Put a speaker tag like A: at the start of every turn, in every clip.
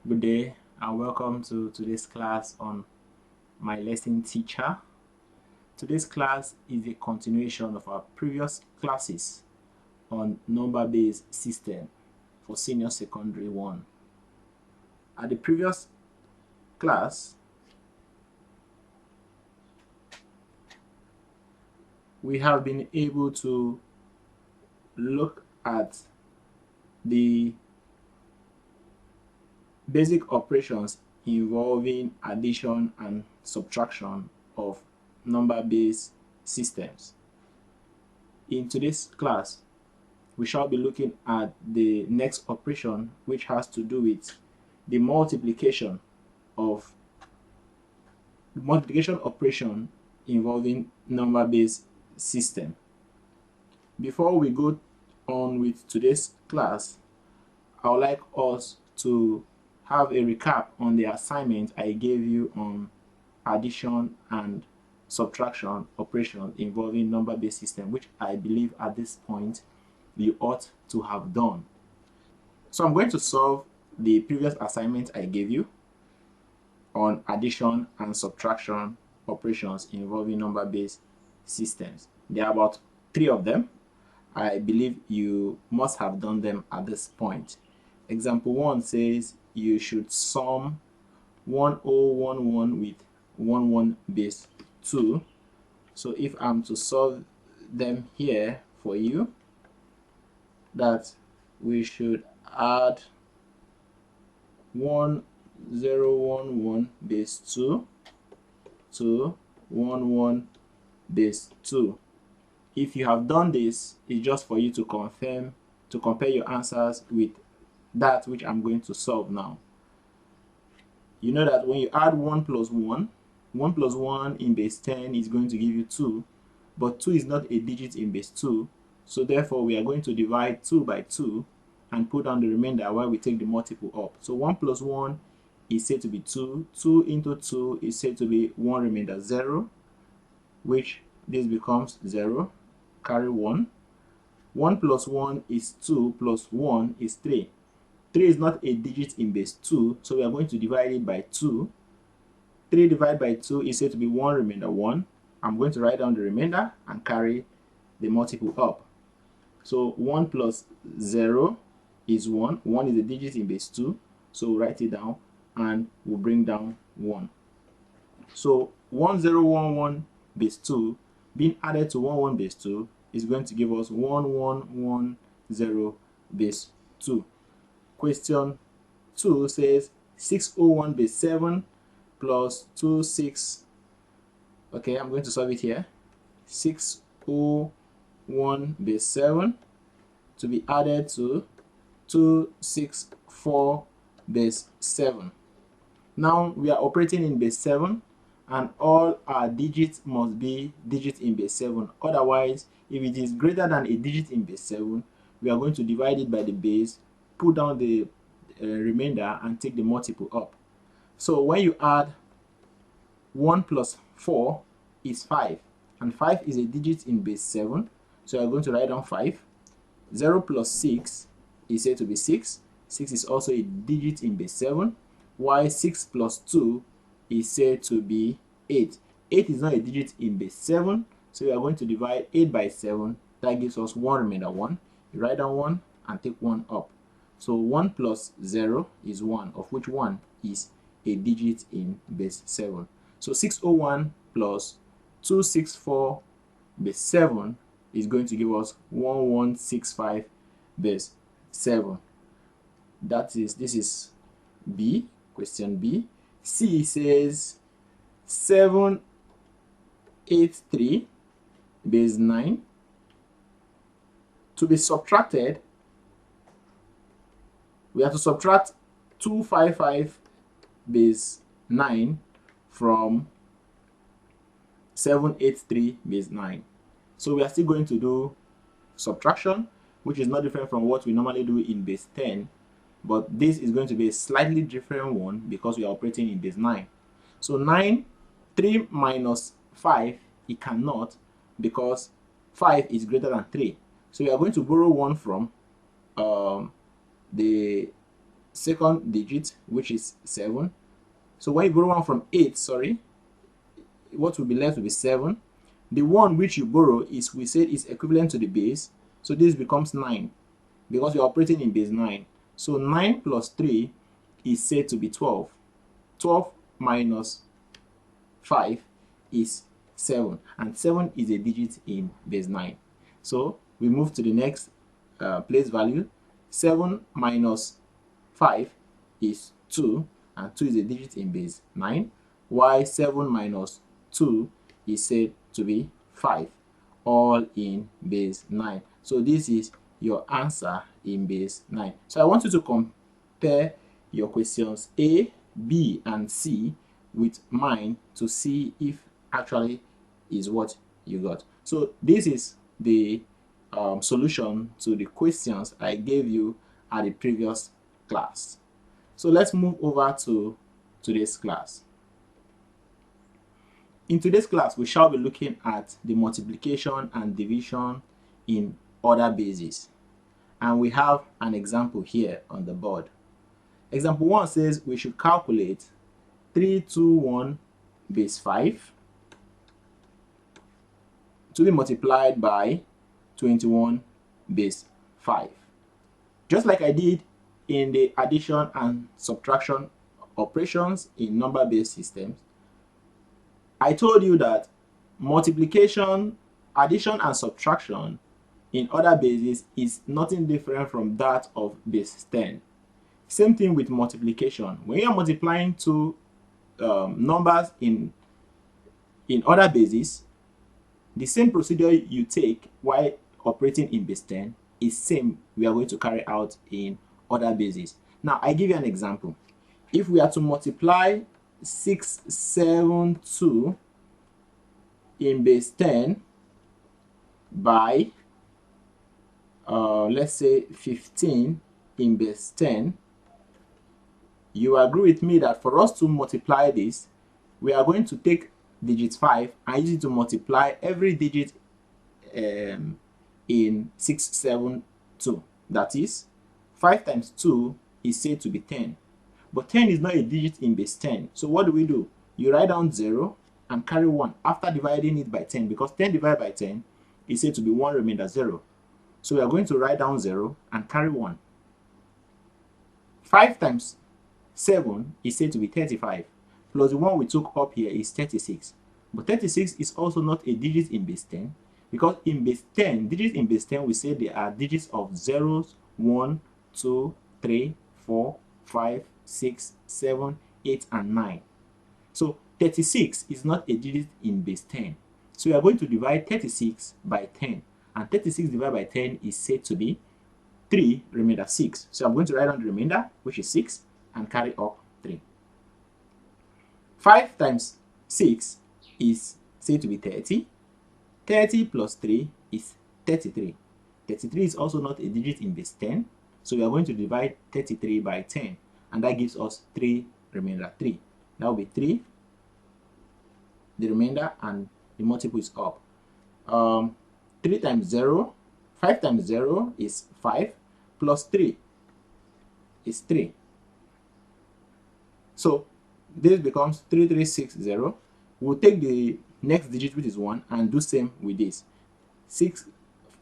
A: Good day and welcome to today's class on my lesson teacher. Today's class is a continuation of our previous classes on number-based system for senior secondary 1. At the previous class, we have been able to look at the basic operations involving addition and subtraction of number-based systems. In today's class, we shall be looking at the next operation, which has to do with the multiplication operation involving number-based system. Before we go on with today's class, I would like us to have a recap on the assignment I gave you on addition and subtraction operations involving number-based system, which I believe at this point you ought to have done. So I'm going to solve the previous assignment I gave you on addition and subtraction operations involving number-based systems. There are about 3 of them. I believe you must have done them at this point. Example 1 says you should sum 1011 with 11 base 2. So if I'm to solve them here for you, that we should add 1011 base 2 to 11 base 2. If you have done this, it's just for you to compare your answers with that which I'm going to solve now. You know that when you add 1 plus 1, 1 plus 1 in base 10 is going to give you 2, but 2 is not a digit in base 2, so therefore we are going to divide 2 by 2 and put down the remainder while we take the multiple up. So 1 plus 1 is said to be 2, 2 into 2 is said to be 1 remainder 0, which this becomes 0, carry 1. 1 plus 1 is 2 plus 1 is 3. 3 is not a digit in base 2, so we are going to divide it by 2. 3 divided by 2 is said to be 1 remainder 1. I'm going to write down the remainder and carry the multiple up. So 1 plus 0 is 1. 1 is a digit in base 2, so we'll write it down and we'll bring down 1. So 1011 base 2 being added to 11 base 2 is going to give us 1110 base 2. Question 2 says 601 base 7 plus 26. Okay, I'm going to solve it here. 601 base 7 to be added to 264 base 7. Now we are operating in base 7 and all our digits must be digits in base 7. Otherwise, if it is greater than a digit in base 7, we are going to divide it by the base, put down the remainder and take the multiple up. So when you add 1 plus 4 is 5, and 5 is a digit in base 7, so we are going to write down 5. 0 plus 6 is said to be 6. 6 is also a digit in base 7, while 6 plus 2 is said to be 8. 8 is not a digit in base 7, so we are going to divide 8 by 7. That gives us 1 remainder 1. You write down 1 and take 1 up. So 1 plus 0 is 1, of which 1 is a digit in base 7. So 601 plus 264 base 7 is going to give us 1165 base 7. This is B, question B. C says 783 base 9 to be subtracted. We have to subtract 255 base 9 from 783 base 9. So we are still going to do subtraction, which is not different from what we normally do in base 10, but this is going to be a slightly different one because we are operating in base 9. So 3 minus 5, it cannot, because 5 is greater than 3. So we are going to borrow 1 from the second digit, which is 7. So when you borrow 1 from 8, sorry, what will be left will be 7. The one which you borrow is, we said, is equivalent to the base, so this becomes 9 because you're operating in base 9. So 9 plus 3 is said to be 12. 12 minus 5 is 7, and 7 is a digit in base 9. So we move to the next place value. 7 minus 5 is 2, and 2 is a digit in base 9, while 7 minus 2 is said to be 5, all in base 9. So this is your answer in base 9. So I want you to compare your questions A, B, and C with mine to see if actually is what you got. So this is the solution to the questions I gave you at the previous class. So let's move over to today's class. In today's class, we shall be looking at the multiplication and division in order bases. And we have an example here on the board. Example 1 says we should calculate 321 base 5 to be multiplied by 21 base 5. Just like I did in the addition and subtraction operations in number-based systems, I told you that multiplication, addition, and subtraction in order bases is nothing different from that of base 10. Same thing with multiplication. When you are multiplying two numbers in order bases, the same procedure you take while operating in base 10 is same we are going to carry out in order bases. Now I give you an example. If we are to multiply 672 in base 10 by let's say 15 in base 10, you agree with me that for us to multiply this, we are going to take digit 5 and use it to multiply every digit in 672. That is, 5 times 2 is said to be 10. But 10 is not a digit in base 10. So what do? You write down 0 and carry 1 after dividing it by 10, because 10 divided by 10 is said to be 1 remainder 0. So we are going to write down 0 and carry 1. 5 times 7 is said to be 35, plus the one we took up here is 36. But 36 is also not a digit in base 10, because in base 10, digits in base 10, we say they are digits of 0s, 1, 2, 3, 4, 5, 6, 7, 8, and 9. So 36 is not a digit in base 10. So we are going to divide 36 by 10. And 36 divided by 10 is said to be 3 remainder 6. So I'm going to write down the remainder, which is 6, and carry up 3. 5 times 6 is said to be 30. 30 plus 3 is 33. 33 is also not a digit in base 10. So we are going to divide 33 by 10. And that gives us 3 remainder 3. That will be 3, the remainder, and the multiple is up. 3 times 0, 5 times 0 is 5, plus 3 is 3. So this becomes 3360. We'll take the next digit, which is 1, and do same with this.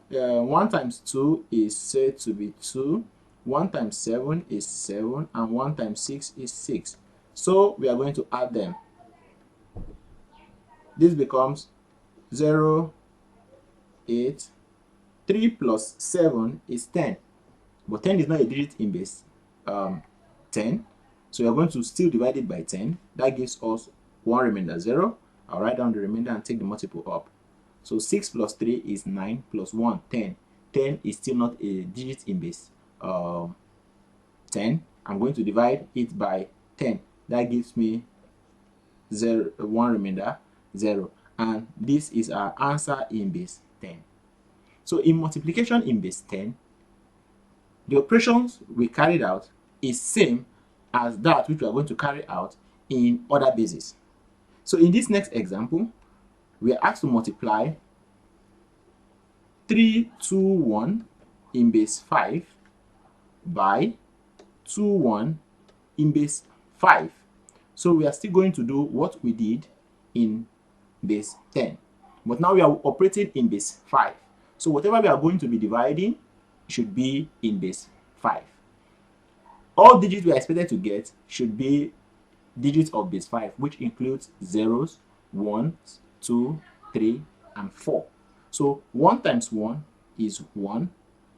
A: 1 times 2 is said to be 2, 1 times 7 is 7, and 1 times 6 is 6. So we are going to add them. This becomes 0, 8, 3 plus 7 is 10. But 10 is not a digit in base 10. So we are going to still divide it by 10. That gives us 1 remainder 0. I'll write down the remainder and take the multiple up. So 6 plus 3 is 9, plus 1, 10. 10 is still not a digit in base 10. I'm going to divide it by 10. That gives me 1 remainder 0. And this is our answer in base 10. So in multiplication in base 10, the operations we carried out is same as that which we are going to carry out in other bases. So in this next example, we are asked to multiply 321 in base 5 by 2 1 in base 5. So we are still going to do what we did in base 10, but now we are operating in base 5. So whatever we are going to be dividing should be in base 5. All digits we are expected to get should be digits of base 5, which includes zeros, 1s, 2, 3, and 4. So 1 times 1 is 1,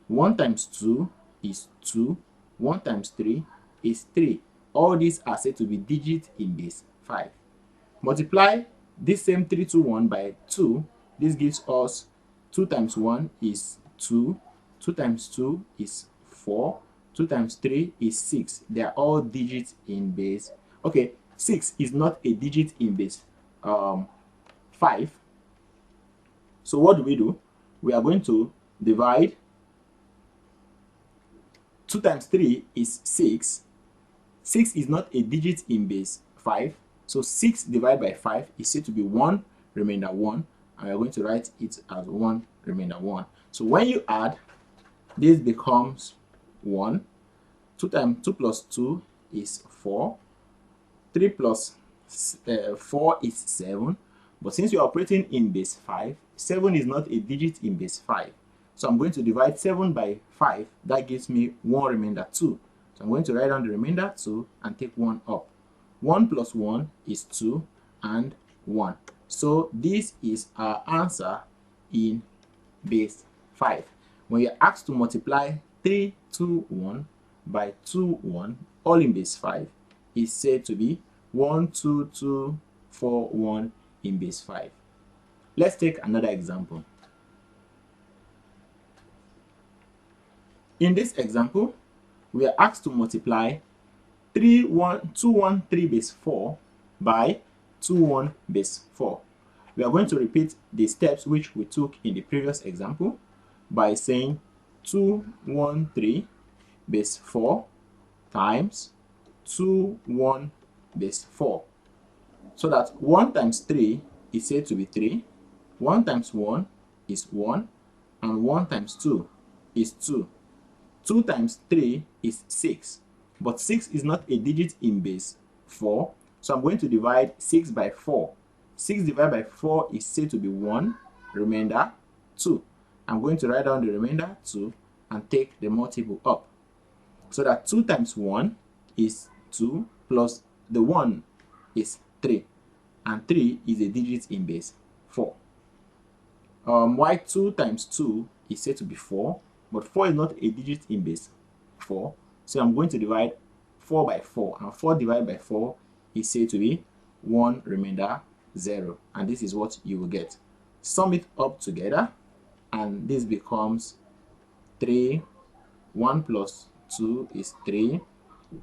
A: 1 times 2 is 2, 1 times 3 is 3. All these are said to be digits in base 5. Multiply this same 321 by 2. This gives us 2 times 1 is 2, 2 times 2 is 4, 2 times 3 is 6. They are all digits in base. Okay, 6 is not a digit in base 5. So what do? We are going to divide. 2 times 3 is 6. 6 is not a digit in base 5. So 6 divided by 5 is said to be 1 remainder 1. And we are going to write it as 1 remainder 1. So when you add, this becomes 1. 2 times 2 plus 2 is 4. 3 plus 4 is 7. But since you are operating in base 5, 7 is not a digit in base 5. So I'm going to divide 7 by 5. That gives me 1 remainder 2. So I'm going to write down the remainder 2 and take 1 up. 1 plus 1 is 2 and 1. So this is our answer in base 5. When you're asked to multiply 3, 2, 1 by 2, 1, all in base 5, is said to be 1, 2, 2, 4, 1 in base 5. Let's take another example. In this example, we are asked to multiply 2, 1, 3 base 4 by 2, 1 base 4. We are going to repeat the steps which we took in the previous example by saying 2, 1, 3 base 4 times 2, 1 base 4. So that 1 times 3 is said to be 3, 1 times 1 is 1, and 1 times 2 is 2. 2 times 3 is 6, but 6 is not a digit in base 4, so I'm going to divide 6 by 4. 6 divided by 4 is said to be 1, remainder 2. I'm going to write down the remainder 2 and take the multiple up. So that 2 times 1 is 2 plus the 1 is 3, and 3 is a digit in base 4. Why 2 times 2 is said to be 4, but 4 is not a digit in base 4, so I'm going to divide 4 by 4, and 4 divided by 4 is said to be 1 remainder 0, and this is what you will get. Sum it up together, and this becomes 3, 1 plus 2 is 3,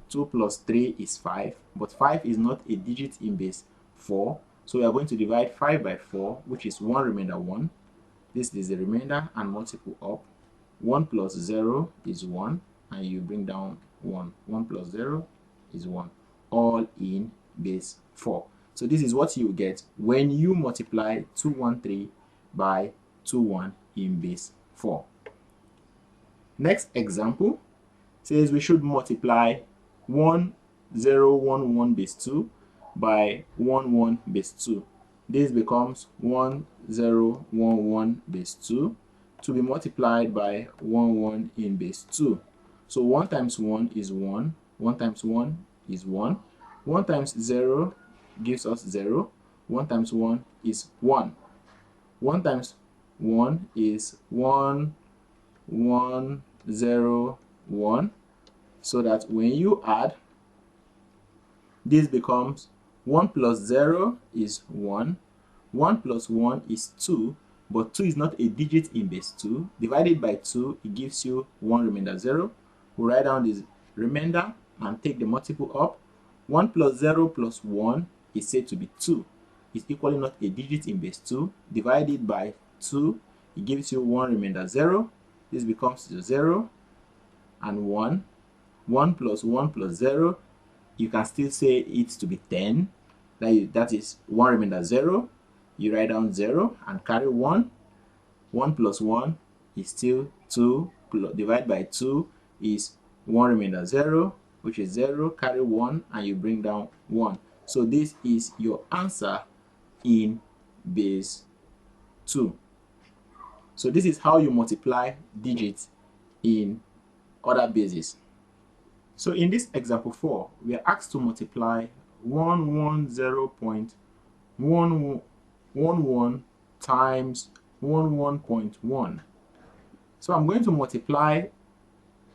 A: 2 plus 3 is 5, but 5 is not a digit in base 4, so we are going to divide 5 by 4, which is 1 remainder 1. This is the remainder and multiple up. 1 plus 0 is 1, and you bring down 1. 1 plus 0 is 1, all in base 4. So this is what you get when you multiply 213 by 21 in base 4. Next example says we should multiply 1011 base 2 by 11 base 2. This becomes 1011 base 2 to be multiplied by 11 in base 2. So 1 times 1 is 1, 1 times 1 is 1, 1 times 0 gives us 0, 1 times 1 is 1, 1 times 1 is 1, 1, 0, 1, so that when you add, this becomes 1 plus 0 is 1, 1 plus 1 is 2, but 2 is not a digit in base 2. Divided by 2, it gives you 1 remainder 0. We'll write down this remainder and take the multiple up. 1 plus 0 plus 1 is said to be 2. It's equally not a digit in base 2. Divided by 2, it gives you 1 remainder 0. This becomes 0 and 1. 1 plus 1 plus 0, you can still say it to be 10. That is 1 remainder 0. You write down 0 and carry 1. 1 plus 1 is still 2. Divide by 2 is 1 remainder 0. which is 0, carry 1, and you bring down 1. So this is your answer in base 2. So this is how you multiply digits in other bases. So in this example 4, we are asked to multiply 110.1111 times 11.1. So I'm going to multiply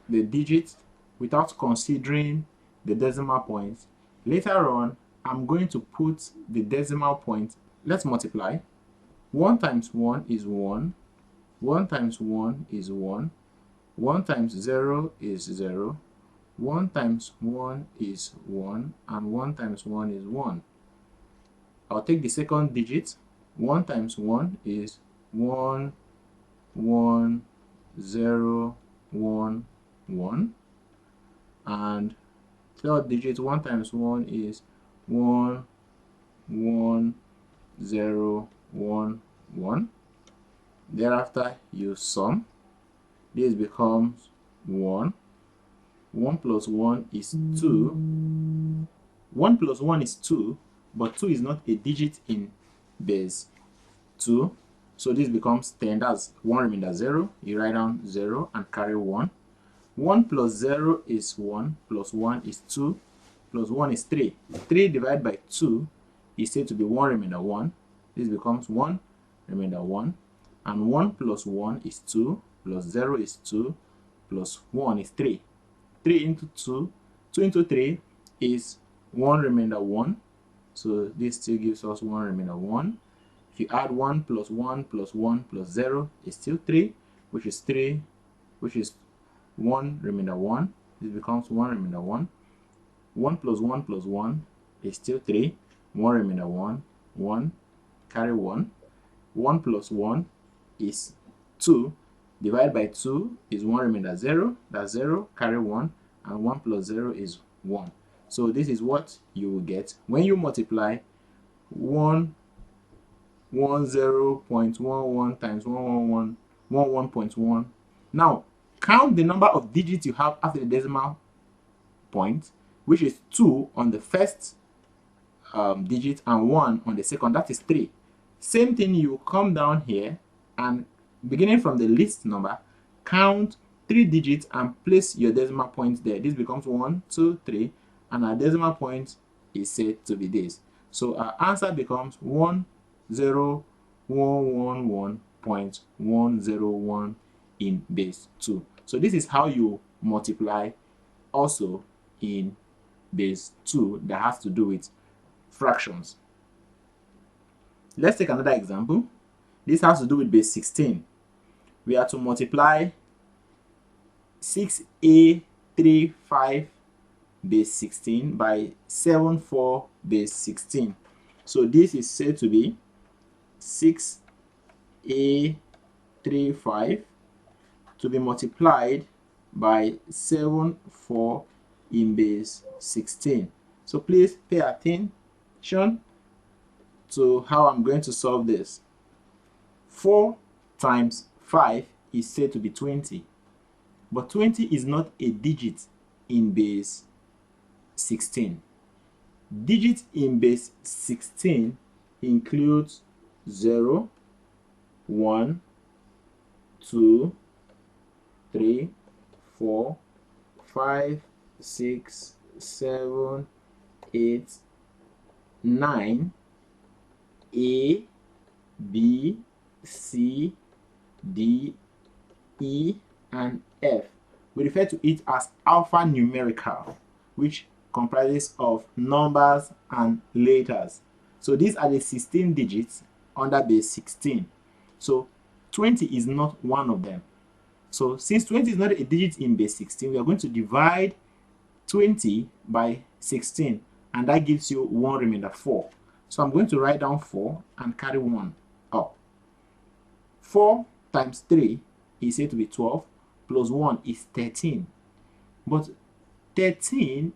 A: the digits without considering the decimal points. Later on, I'm going to put the decimal point. Let's multiply. 1 times 1 is 1. 1 times 1 is 1. 1 times 0 is 0. 1 times 1 is 1. And 1 times 1 is 1. I'll take the second digit. 1 times 1 is 1, 1, 0, 1, 1. And third digit, 1 times 1 is 1, 1, 0, 1, 1. Thereafter, you sum. This becomes 1. 1 plus 1 is 2. 1 plus 1 is 2, but 2 is not a digit in base 2. So this becomes 10. That's 1 remainder 0. You write down 0 and carry 1. 1 plus 0 is 1, plus 1 is 2, plus 1 is 3. 3 divided by 2 is said to be 1 remainder 1. This becomes 1 remainder 1. And 1 plus 1 is 2, plus 0 is 2, plus 1 is 3. 3 into 2, 2 into 3 is 1 remainder 1. So this still gives us 1 remainder 1. If you add 1 plus 1 plus 1 plus 0 is still 3, which is 3, which is 1 remainder 1. This becomes 1 remainder 1. 1 plus 1 plus 1 is still 3. 1 remainder 1. 1. Carry 1. 1 plus 1 is 2. Divided by 2 is 1 remainder 0. That's 0. Carry 1. And 1 plus 0 is 1. So this is what you will get when you multiply 110.11 times 11.1. Now, count the number of digits you have after the decimal point, which is 2 on the first digit and 1 on the second. That is 3. Same thing, you come down here and beginning from the least number, count 3 digits and place your decimal point there. This becomes 1, 2, 3, and our decimal point is said to be this. So our answer becomes 10111.101 in base 2. So this is how you multiply also in base 2 that has to do with fractions. Let's take another example. This has to do with base 16. We are to multiply 6a35 base 16 by 74 base 16. So this is said to be 6a35 to be multiplied by 74 in base 16. So please pay attention to how I'm going to solve this. 4 times 5 is said to be 20, but 20 is not a digit in base 16. Digits in base 16 includes 0, 1, 2, 3, 4, 5, 6, 7, 8, 9, A, B, C, D, E, and F. We refer to it as alphanumerical, which comprises of numbers and letters. So these are the 16 digits under base 16. So 20 is not one of them. So since 20 is not a digit in base 16, we are going to divide 20 by 16, and that gives you 1 remainder 4. So I'm going to write down 4 and carry 1 up. 4 times 3 is said to be 12, plus 1 is 13. But 13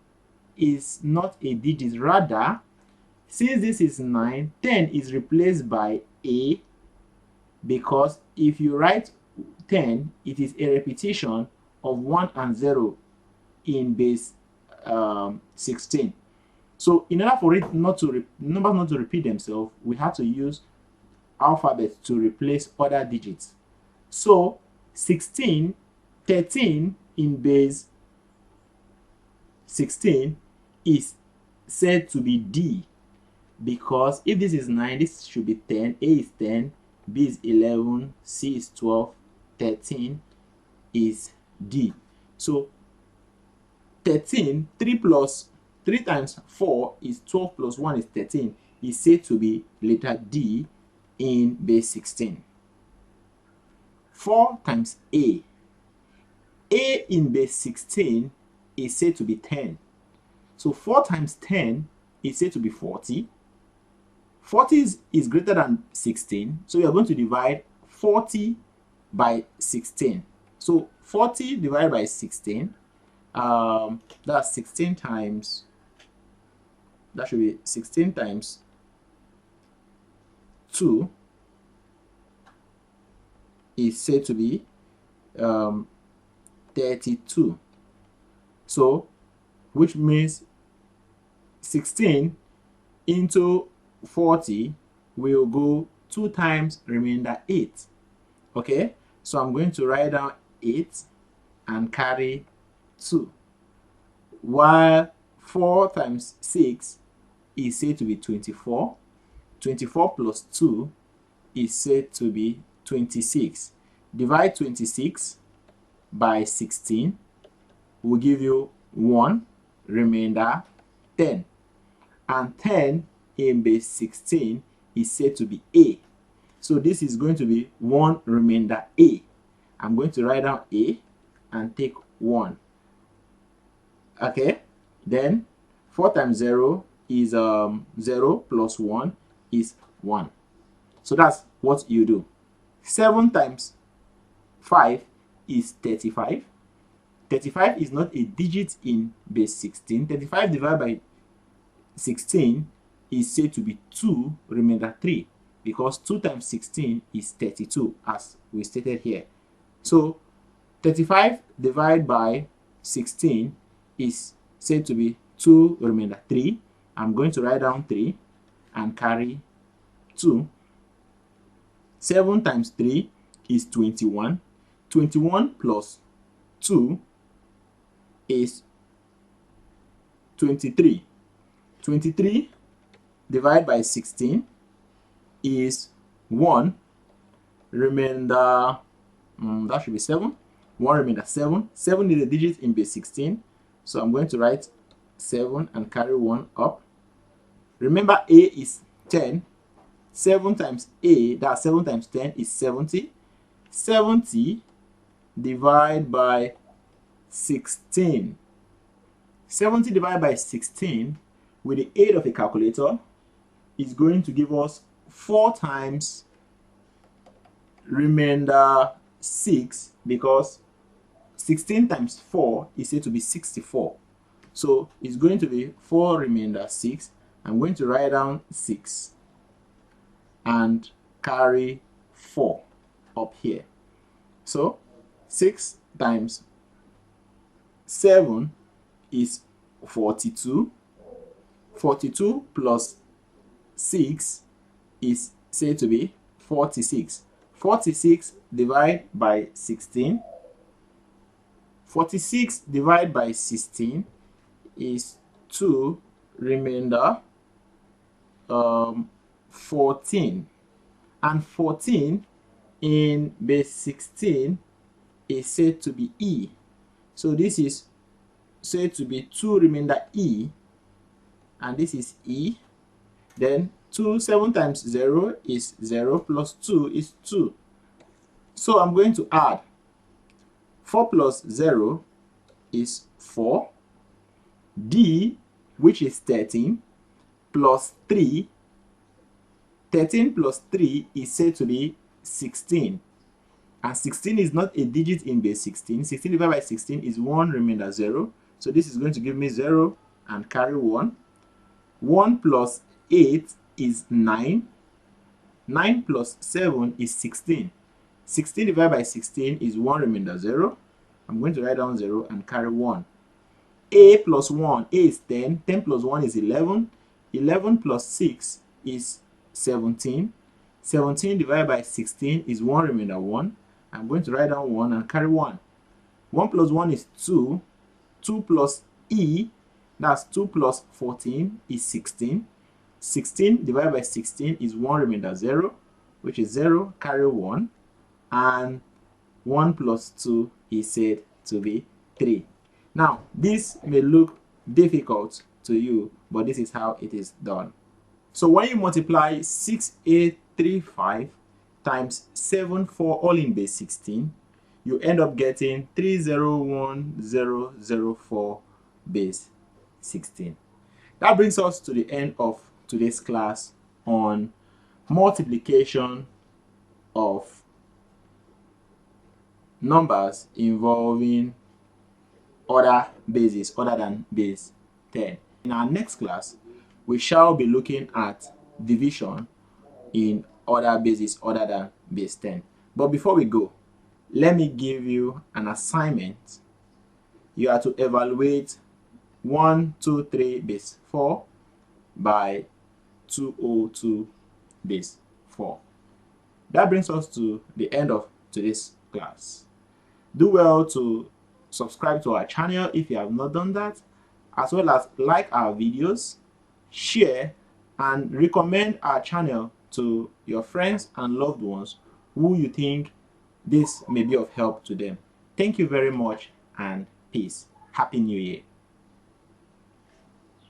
A: is not a digit. Rather, since this is 9, 10 is replaced by A, because if you write 10, it is a repetition of 1 and 0 in base 16. So in order for it not to numbers not to repeat themselves, we have to use alphabet to replace other digits. So 13 in base 16 is said to be D, because if this is 9, this should be 10. A is 10, B is 11, C is 12, 13 is D. So 13, 3 times 4 is 12 plus 1 is 13, is said to be letter D in base 16. 4 times A in base 16 is said to be 10. So 4 times 10 is said to be 40. 40 is greater than 16, so we are going to divide 40 by 16. So 40 divided by 16, that's 16 times, that should be 16 times 2 is said to be 32. So which means 16 into 40 will go 2 times remainder 8. Okay, so I'm going to write down 8 and carry 2, while 4 times 6 is said to be 24. 24 plus 2 is said to be 26. Divide 26 by 16 will give you 1, remainder 10. And 10 in base 16 is said to be A. So this is going to be 1 remainder A. I'm going to write down A and take 1. Okay, then 4 times 0 is 0 plus 1 is 1. So that's what you do. 7 times 5 is 35. 35 is not a digit in base 16. 35 divided by 16 is said to be 2 remainder 3, because 2 times 16 is 32, as we stated here. So 35 divided by 16 is said to be 2 remainder 3. I'm going to write down 3 and carry 2. 7 times 3 is 21. 21 plus 2 is 23. 23 divided by 16 is 1 remainder, that should be 7. 1 remainder 7. 7 is a digit in base 16, so I'm going to write 7 and carry 1 up. Remember, A is 10. 7 times A, that's 7 times 10 is 70. 70 divided by 16. 70 divided by 16 with the aid of a calculator is going to give us 4 times remainder 6, because 16 times 4 is said to be 64. So it's going to be 4 remainder 6. I'm going to write down 6 and carry 4 up here. So 6 times 7 is 42. 42 plus 6 is said to be 46. 46 divided by 16. 46 divided by 16 is 2 remainder 14. And 14 in base 16 is said to be E. So this is said to be 2 remainder E, and this is E. Then 7 times 0 is 0 plus 2 is 2. So I'm going to add 4 plus 0 is 4. D, which is 13, plus 3. 13 plus 3 is said to be 16. And 16 is not a digit in base 16. 16 divided by 16 is 1 remainder 0. So this is going to give me 0 and carry 1. 1 plus 8 is 9. 9 plus 7 is 16. 16 divided by 16 is 1 remainder 0. I'm going to write down 0 and carry 1. A plus 1, A is 10, 10 plus 1 is 11, 11 plus 6 is 17, 17 divided by 16 is 1 remainder 1. I'm going to write down 1 and carry 1. 1 plus 1 is 2, 2 plus E, that's 2 plus 14 is 16, 16 divided by 16 is 1 remainder 0, which is 0, carry 1, and 1 plus 2 is said to be 3. Now, this may look difficult to you, but this is how it is done. So when you multiply 6835 times 74 all in base 16, you end up getting 301004 base 16. That brings us to the end of today's class on multiplication of numbers involving other bases other than base 10. In our next class, we shall be looking at division in other bases other than base 10. But before we go, let me give you an assignment. You are to evaluate 1, 2, 3 base 4 by 202 base 4. That brings us to the end of today's class. Do well to subscribe to our channel if you have not done that, as well as like our videos, share, and recommend our channel to your friends and loved ones who you think this may be of help to them. Thank you very much, and peace. Happy New Year.